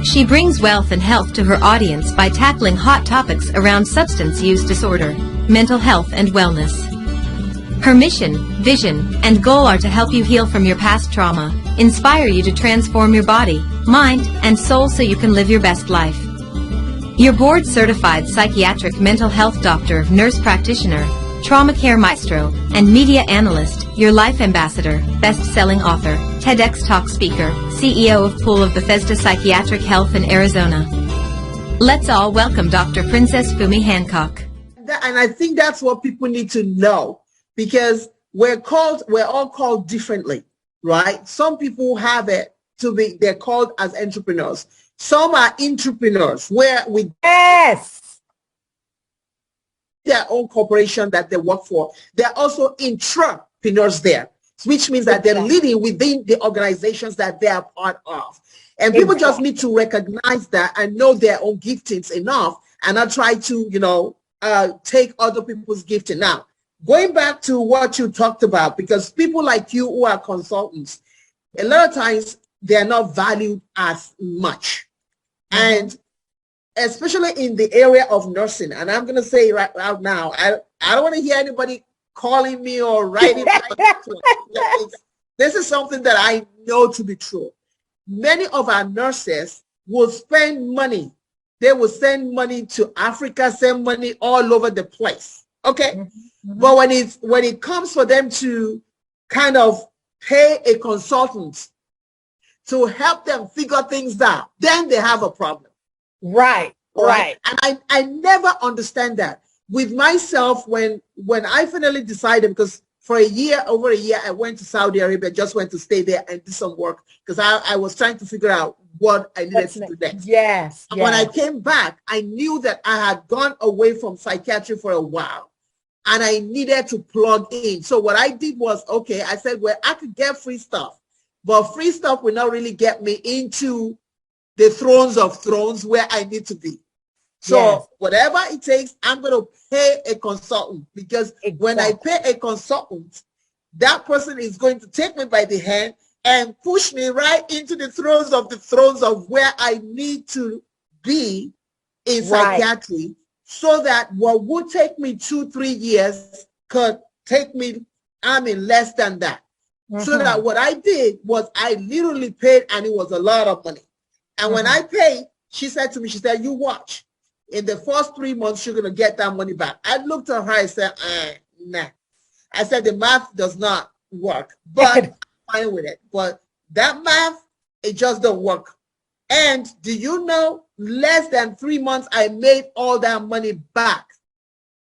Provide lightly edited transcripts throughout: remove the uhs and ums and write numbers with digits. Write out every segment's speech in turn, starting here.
She brings wealth and health to her audience by tackling hot topics around substance use disorder, mental health and wellness. Her mission, vision, and goal are to help you heal from your past trauma, inspire you to transform your body, mind, and soul so you can live your best life. Your board-certified psychiatric mental health doctor, nurse practitioner, trauma care maestro, and media analyst, your life ambassador, best-selling author, TEDx Talk speaker, CEO of Pool of Bethesda Psychiatric Health in Arizona. Let's all welcome Dr. Princess Fumi Hancock. And I think that's what people need to know, because we're all called differently, right? Some people have it to be, they're called as entrepreneurs. Some are entrepreneurs where we their own corporation that they work for. They're also intrapreneurs there, which means that they're leading within the organizations that they are part of. And people just need to recognize that and know their own giftings enough and not try to, take other people's gifting. Now, going back to what you talked about, because people like you who are consultants, a lot of times they're not valued as much. And especially in the area of nursing, and I'm going to say right now, I don't want to hear anybody calling me or writing. This is something that I know to be true. Many of our nurses will spend money. They will send money to Africa, send money all over the place. Okay. But when it comes for them to kind of pay a consultant to help them figure things out, then they have a problem. Right. And I never understand that. With myself, when I finally decided, because for over a year, I went to Saudi Arabia, just went to stay there and do some work, because I was trying to figure out what I needed to do next. Yes. And when I came back, I knew that I had gone away from psychiatry for a while, and I needed to plug in. So what I did was, okay, I said, well, I could get free stuff, but free stuff will not really get me into the thrones of thrones where I need to be. So whatever it takes, I'm going to pay a consultant, because when I pay a consultant, that person is going to take me by the hand and push me right into the thrones of where I need to be in psychiatry, so that what would take me 2-3 years could take me, less than that. So that what I did was I literally paid, and it was a lot of money. And when I paid, she said to me, you watch. In the first 3 months, you're going to get that money back. I looked at her, I said, nah. I said, the math does not work, but I'm fine with it. But that math, it just don't work. And do you know, less than 3 months, I made all that money back.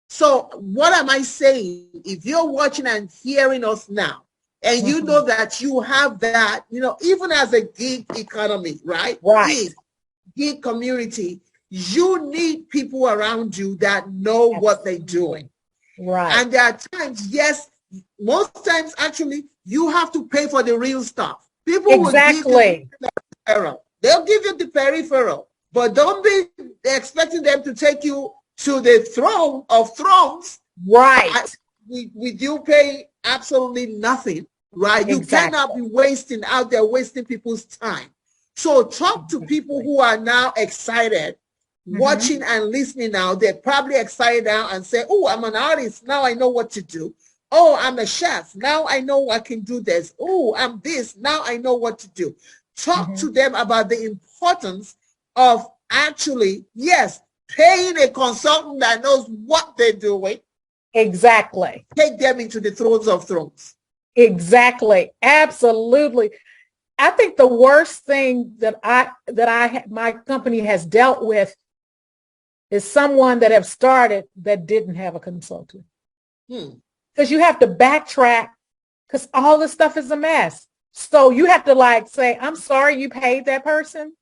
So what am I saying? If you're watching and hearing us now, and you know that you have that, even as a gig economy, right? Gig community, you need people around you that know what they're doing. Right. And there are times, most times actually, you have to pay for the real stuff. People will give you the peripheral. They'll give you the peripheral, but don't be expecting them to take you to the throne of thrones. Right. With you pay absolutely nothing. Right. You cannot be wasting people's time. So talk to people who are now excited, watching and listening now. They're probably excited now and say, oh, I'm an artist. Now I know what to do. Oh, I'm a chef. Now I know I can do this. Oh, I'm this. Now I know what to do. Talk to them about the importance of actually, paying a consultant that knows what they're doing. Exactly. Take them into the thrones of thrones. Exactly. Absolutely. I think the worst thing that my company has dealt with is someone that have started that didn't have a consultant. Because you have to backtrack, because all this stuff is a mess. So you have to say, I'm sorry you paid that person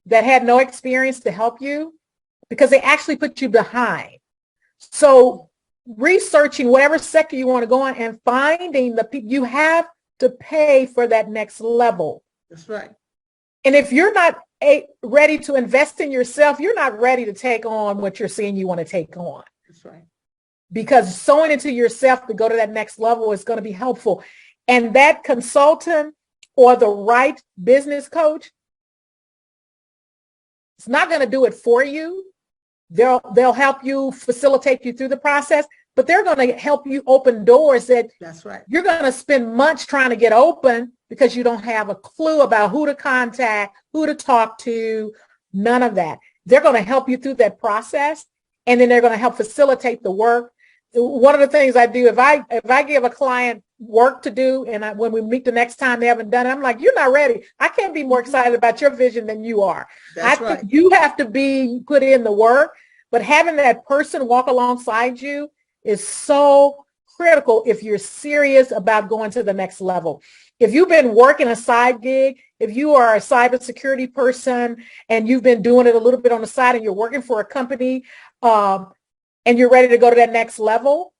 that had no experience to help you, because they actually put you behind. So researching whatever sector you want to go on and finding the people, you have to pay for that next level. That's right. And if you're not ready to invest in yourself, you're not ready to take on what you're saying you want to take on. That's right. Because sowing into yourself to go to that next level is going to be helpful. And that consultant or the right business coach It's not going to do it for you. They'll help you, facilitate you through the process, but they're going to help you open doors that That's right. you're going to spend months trying to get open because you don't have a clue about who to contact, who to talk to, none of that. They're going to help you through that process, and then they're going to help facilitate the work. One of the things I do, if I give a client work to do, and when we meet the next time they haven't done it, I'm like, you're not ready. I can't be more excited about your vision than you are. That's I right. think you have to put in the work, but having that person walk alongside you is so critical if you're serious about going to the next level. If you've been working a side gig, if you are a cybersecurity person and you've been doing it a little bit on the side and you're working for a company and you're ready to go to that next level,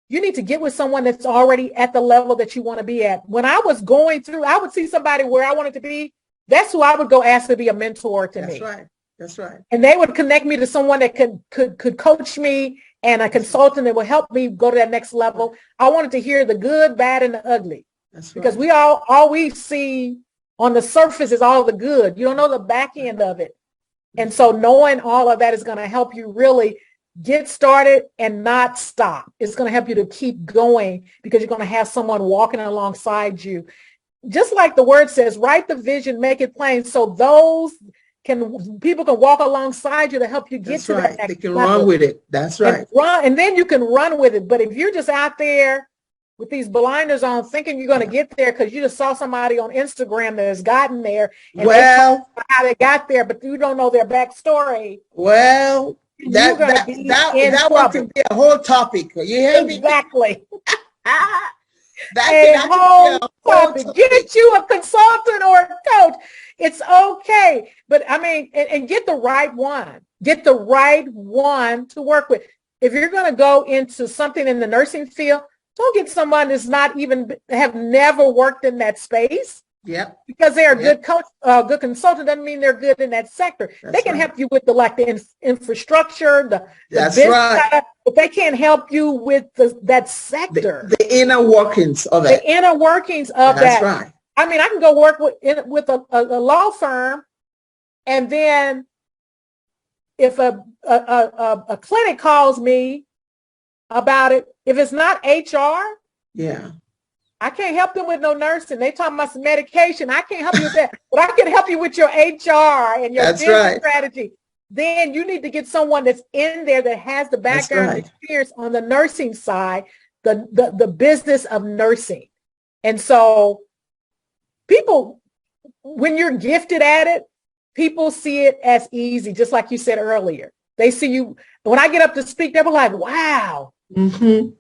you need to get with someone that's already at the level that you want to be at. When I was going through, I would see somebody where I wanted to be. That's who I would go ask to be a mentor to me. That's right. That's right. And they would connect me to someone that could coach me, and a consultant that would help me go to that next level. I wanted to hear the good, bad, and the ugly. That's right. Because we all we see on the surface is all the good. You don't know the back end of it. And so knowing all of that is going to help you really get started and not stop. It's going to help you to keep going because you're going to have someone walking alongside you. Just like the word says, write the vision, make it plain. So people can walk alongside you to help you get That's to right. that next They can level. run with it. That's right. And then you can run with it. But if you're just out there with these blinders on thinking you're going to get there because you just saw somebody on Instagram that has gotten there and they talk about how they got there, but you don't know their backstory. Well, that one can be a whole topic. You hear me? Exactly. That whole topic. Get you a consultant or a coach. It's okay. But I mean, and get the right one. Get the right one to work with. If you're going to go into something in the nursing field, don't get someone that's not even have never worked in that space. Yep. Because they are good coach, good consultant doesn't mean they're good in that sector. They can help you with the infrastructure, the business side, but they can't help you with that sector. The inner workings of it. The inner workings of that. That's right. I mean, I can go work with a law firm, and then if a clinic calls me about it, if it's not HR, I can't help them with no nursing. They talking about some medication. I can't help you with that, but I can help you with your HR and your business strategy. Then you need to get someone that's in there that has the background experience on the nursing side, the business of nursing. And so people, when you're gifted at it, people see it as easy, just like you said earlier. They see you, when I get up to speak, they're like, wow. Mm-hmm.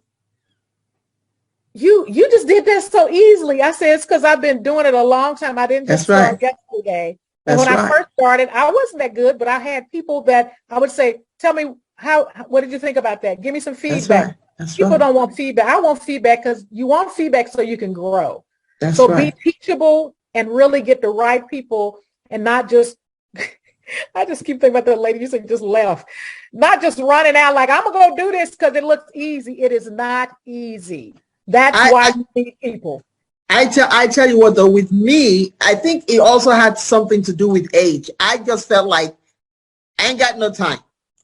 You just did that so easily. I said, it's because I've been doing it a long time. I didn't just start yesterday. And when I first started, I wasn't that good, but I had people that I would say, tell me, what did you think about that? Give me some feedback. People don't want feedback. I want feedback because you want feedback so you can grow. Be teachable and really get the right people and not just, I just keep thinking about that lady you said just left. Not just running out like, I'm going to go do this because it looks easy. It is not easy. That's why you need people. I tell you what, though, with me, I think it also had something to do with age. I just felt like I ain't got no time.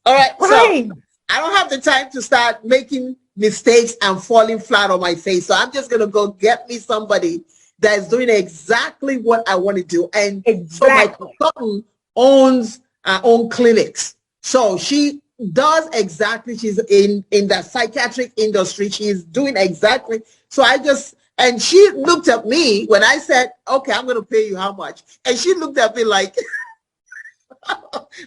All right. So I don't have the time to start making mistakes and falling flat on my face. So I'm just going to go get me somebody that's doing exactly what I want to do. And so my consultant owns her own clinics. So she does exactly, she's in the psychiatric industry. She's doing exactly. So and she looked at me when I said, okay, I'm going to pay you how much? And she looked at me like,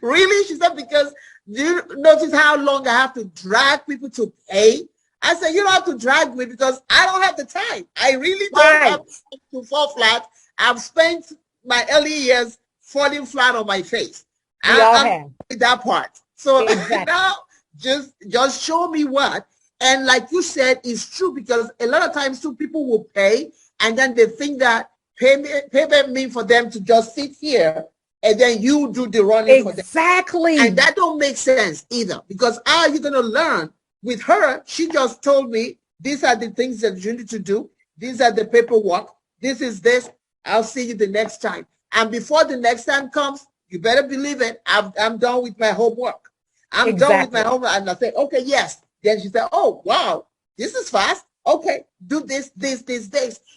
really? She said, because do you notice how long I have to drag people to pay? I said, you don't have to drag me because I don't have the time. I really don't have to fall flat. I've spent my early years falling flat on my face. I'm with that part. So now just show me what. And like you said, it's true because a lot of times too, people will pay and then they think that payment means for them to just sit here and then you do the running for them. Exactly. And that don't make sense either because how are you going to learn? With her, she just told me, these are the things that you need to do. These are the paperwork. This is this. I'll see you the next time. And before the next time comes, you better believe it. I'm done with my homework. I'm done with my homework. And I say, okay, yes. Then she said, oh, wow, this is fast. Okay, do this.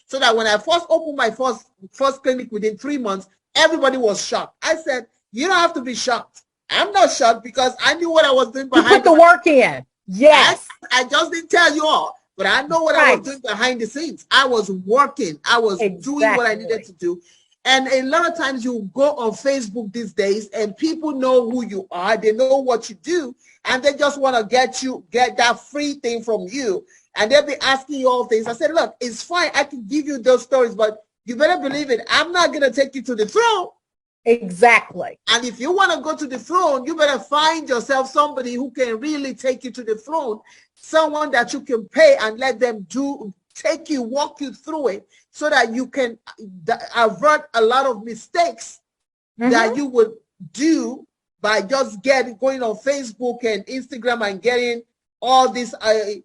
So that when I first opened my first clinic within 3 months, everybody was shocked. I said, you don't have to be shocked. I'm not shocked because I knew what I was doing behind. You put the work in. Yes. I just didn't tell you all, but I know what I was doing behind the scenes. I was working. I was doing what I needed to do. And a lot of times you go on Facebook these days and people know who you are. They know what you do. And they just want to get that free thing from you. And they'll be asking you all things. I said, look, it's fine. I can give you those stories, but you better believe it. I'm not going to take you to the throne. Exactly. And if you want to go to the throne, you better find yourself somebody who can really take you to the throne. Someone that you can pay and let them walk you through it so that you can avert a lot of mistakes that you would do by just going on Facebook and Instagram and getting all these ideas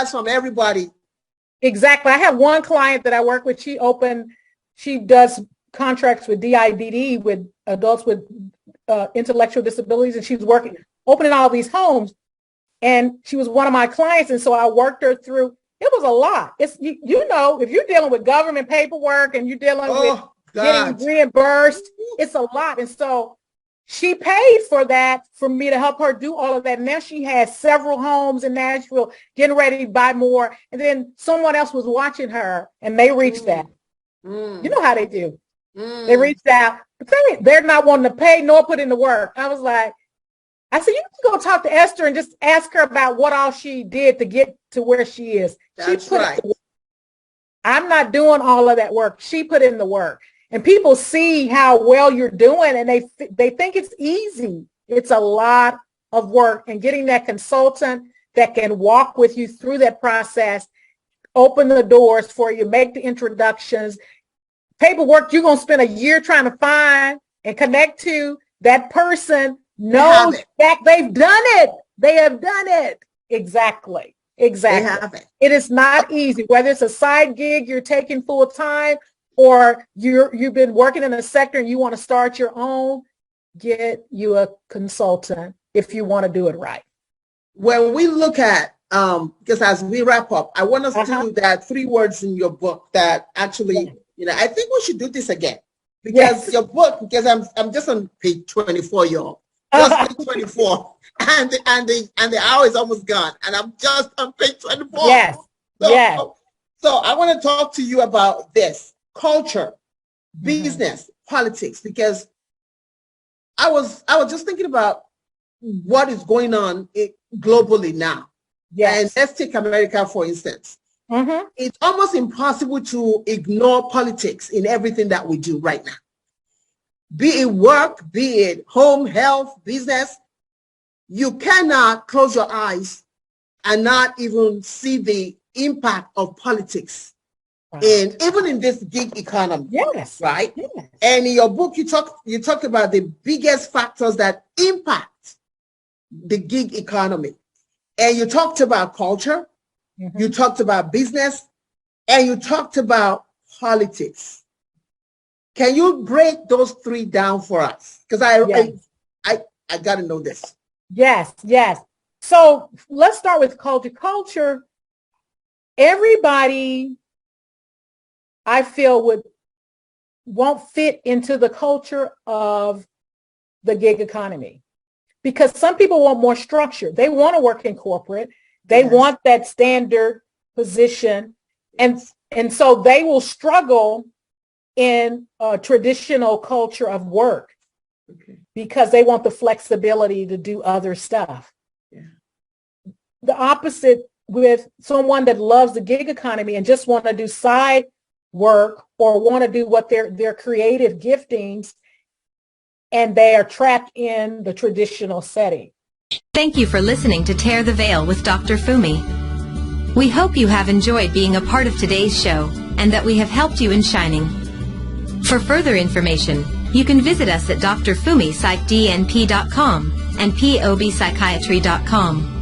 from everybody. Exactly. I have one client that I work with. She does contracts with DIDD, with adults with intellectual disabilities, and she's opening all these homes. And she was one of my clients, and so I worked her through. It was a lot. It's you know, if you're dealing with government paperwork and you're dealing with getting reimbursed, it's a lot. And so she paid for that for me to help her do all of that. Now she has several homes in Nashville, getting ready to buy more. And then someone else was watching her, and they reached out. You know how they do. They reached out, but they're not wanting to pay nor put in the work. I said, you can go talk to Esther and just ask her about what all she did to get to where she is. That's right. I'm not doing all of that work. She put in the work. And people see how well you're doing, and they think it's easy. It's a lot of work, and getting that consultant that can walk with you through that process, open the doors for you, make the introductions. Paperwork you're going to spend a year trying to find and connect to, that person knows that they've done it. They have done it. Exactly. They have it. It is not easy, whether it's a side gig you're taking full time, or you've been working in a sector and you want to start your own. Get you a consultant if you want to do it right. When we look at because as we wrap up, I want us to do that 3 words in your book that actually, I think we should do this again, because your book, because I'm just on page 24, y'all. Just page 24, and the hour is almost gone, and I'm just on page 24. Yes. So I want to talk to you about this: culture, business, politics, because I was just thinking about what is going on globally now. Yes. And let's take America, for instance. It's almost impossible to ignore politics in everything that we do right now. Be it work, be it home, health, business. You cannot close your eyes and not even see the impact of politics. And even in this gig economy. Yes. Right? Yes. And in your book, you talk about the biggest factors that impact the gig economy. And you talked about culture, you talked about business, and you talked about politics. Can you break those 3 down for us? Because I got to know this. Yes. So let's start with culture. Culture, everybody, I feel, won't fit into the culture of the gig economy, because some people want more structure. They want to work in corporate. They want that standard position. And so they will struggle in a traditional culture of work because they want the flexibility to do other stuff. The opposite with someone that loves the gig economy and just want to do side work or want to do what their creative giftings, and they are trapped in the traditional setting. Thank you for listening to Tear the Veil with Dr. Fumi. We hope you have enjoyed being a part of today's show and that we have helped you in shining. For further information, you can visit us at drfumihancock.com and pobpsychiatry.com.